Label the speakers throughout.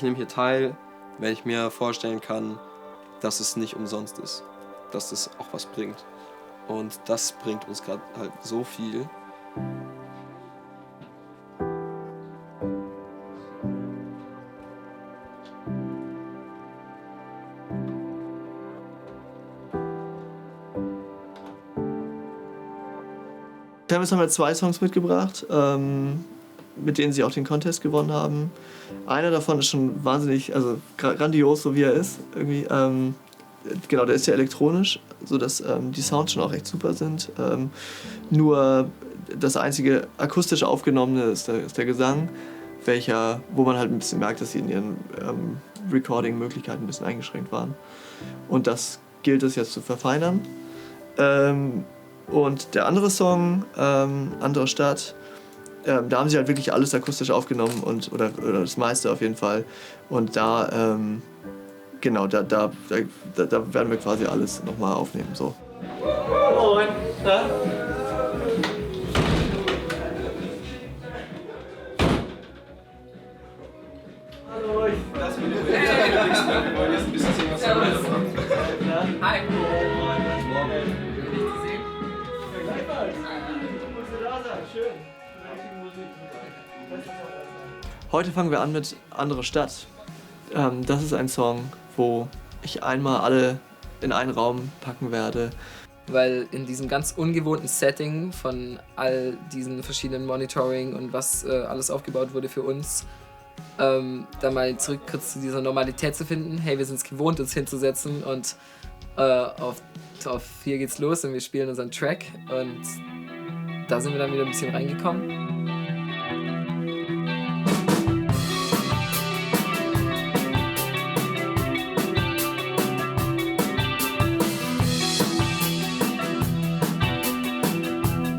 Speaker 1: ich nehme hier teil, wenn ich mir vorstellen kann, dass es nicht umsonst ist, dass es auch was bringt. Und das bringt uns gerade halt so viel.
Speaker 2: Damals haben wir 2 Songs mitgebracht, mit denen sie auch den Contest gewonnen haben. Einer davon ist schon wahnsinnig, also grandios, so wie er ist. Irgendwie, genau, der ist ja elektronisch, sodass die Sounds schon auch echt super sind. Nur das einzige akustisch aufgenommene ist der Gesang, wo man halt ein bisschen merkt, dass sie in ihren Recording-Möglichkeiten ein bisschen eingeschränkt waren. Und das gilt es jetzt zu verfeinern. Und der andere Song, Andere Stadt, da haben sie halt wirklich alles akustisch aufgenommen oder das meiste auf jeden Fall. Und da, genau, da werden wir quasi alles nochmal aufnehmen. So.
Speaker 3: Moin. Na? Hallo. Wir wollen jetzt ein bisschen sehen, was wir machen. Hi.
Speaker 2: Heute fangen wir an mit Andere Stadt. Das ist ein Song, wo ich einmal alle in einen Raum packen werde.
Speaker 4: Weil in diesem ganz ungewohnten Setting von all diesen verschiedenen Monitoring und was alles aufgebaut wurde für uns, da mal zurück kurz zu dieser Normalität zu finden. Hey, wir sind es gewohnt, uns hinzusetzen und auf hier geht's los und wir spielen unseren Track. Und da sind wir dann wieder ein bisschen reingekommen.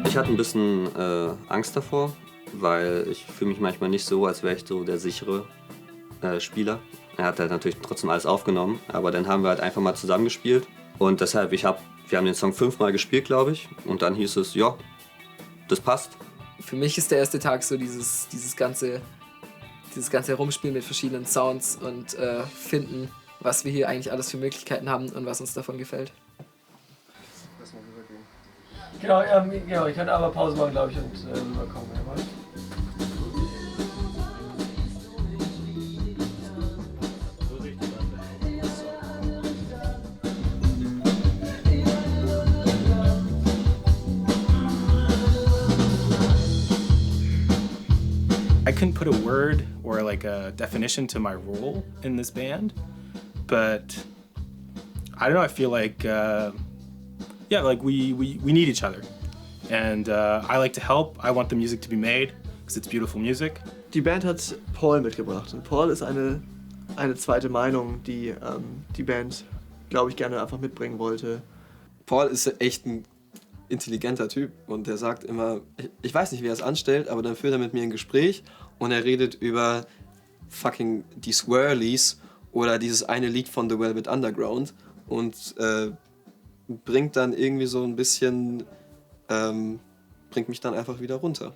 Speaker 1: Ich hatte ein bisschen Angst davor, weil ich fühle mich manchmal nicht so, als wäre ich so der sichere Spieler. Er hat halt natürlich trotzdem alles aufgenommen, aber dann haben wir halt einfach mal zusammengespielt. Und deshalb, wir haben den Song 5-mal gespielt, glaube ich. Und dann hieß es, ja, das passt.
Speaker 4: Für mich ist der erste Tag so dieses ganze Herumspielen mit verschiedenen Sounds und finden, was wir hier eigentlich alles für Möglichkeiten haben und was uns davon gefällt.
Speaker 3: Genau, ich kann aber Pause machen, glaube ich, und rüberkommen, wenn ihr wollt.
Speaker 5: I couldn't put a word or like a definition to my role in this band, but I don't know, I feel like we need each other, and I like to help. I want the music to be made because it's beautiful music.
Speaker 2: Die Band hat Paul mitgebracht und Paul ist eine zweite Meinung, die die Band, glaube ich, gerne einfach mitbringen wollte.
Speaker 1: Paul ist echt ein intelligenter Typ und der sagt immer, ich weiß nicht, wie er es anstellt, aber dann führt er mit mir ein Gespräch und er redet über fucking die Swirlies oder dieses eine Lied von The Velvet Underground und bringt dann irgendwie so ein bisschen, bringt mich dann einfach wieder runter.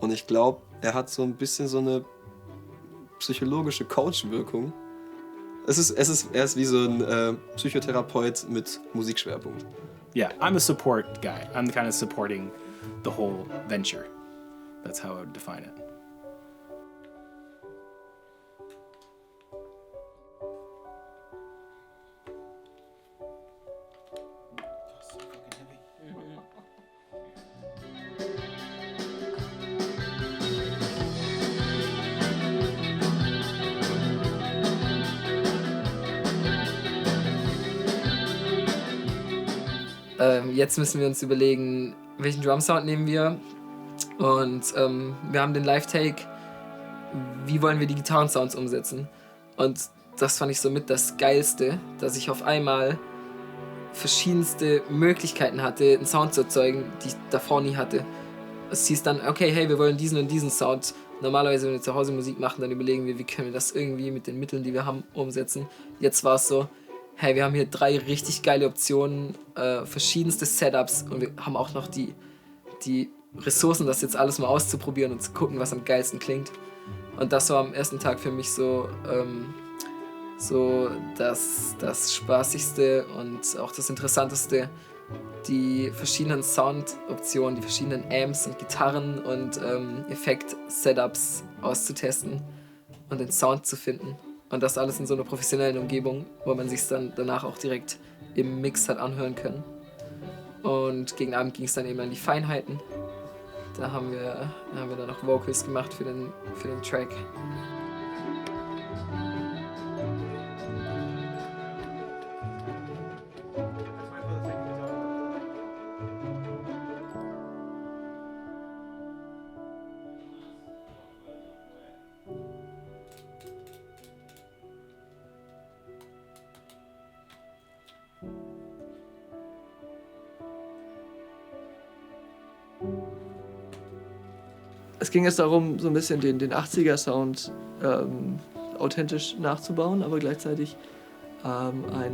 Speaker 1: Und ich glaube, er hat so ein bisschen so eine psychologische Coach-Wirkung. Er ist wie so ein Psychotherapeut mit Musikschwerpunkt.
Speaker 5: Yeah, I'm a support guy. I'm kind of supporting the whole venture. That's how I would define it.
Speaker 4: Jetzt müssen wir uns überlegen, welchen Drum-Sound nehmen wir. Und wir haben den Live-Take, wie wollen wir die Gitarren-Sounds umsetzen. Und das fand ich somit das Geilste, dass ich auf einmal verschiedenste Möglichkeiten hatte, einen Sound zu erzeugen, die ich davor nie hatte. Es hieß dann, okay, hey, wir wollen diesen und diesen Sound. Normalerweise, wenn wir zu Hause Musik machen, dann überlegen wir, wie können wir das irgendwie mit den Mitteln, die wir haben, umsetzen. Jetzt war es so, hey, wir haben hier 3 richtig geile Optionen, verschiedenste Setups und wir haben auch noch die Ressourcen, das jetzt alles mal auszuprobieren und zu gucken, was am geilsten klingt. Und das war am ersten Tag für mich so das Spaßigste und auch das Interessanteste, die verschiedenen Sound-Optionen, die verschiedenen Amps und Gitarren und Effekt-Setups auszutesten und den Sound zu finden. Und das alles in so einer professionellen Umgebung, wo man sich dann danach auch direkt im Mix hat anhören können. Und gegen Abend ging es dann eben an die Feinheiten. Da haben wir dann noch Vocals gemacht für den Track.
Speaker 2: Es ging jetzt darum, so ein bisschen den 80er-Sound authentisch nachzubauen, aber gleichzeitig eine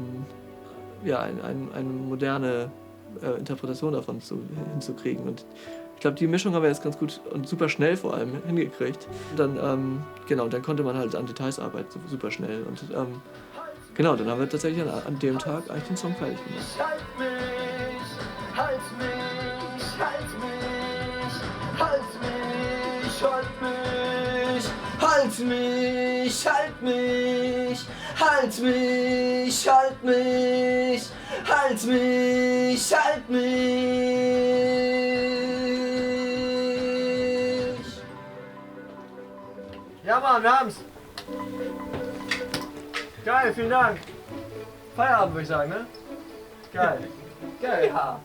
Speaker 2: moderne Interpretation davon hinzukriegen. Und ich glaube, die Mischung haben wir jetzt ganz gut und super schnell vor allem hingekriegt. Und dann, dann konnte man halt an Details arbeiten, super schnell. Und dann haben wir tatsächlich an dem Tag eigentlich den Song fertig gemacht.
Speaker 6: Halt mich, halt mich, halt mich, halt mich, halt mich, halt mich, halt mich, halt mich, halt mich.
Speaker 2: Ja Mann, wir haben's. Geil, vielen Dank. Feierabend würde ich sagen, ne? Geil. Geil. Ja.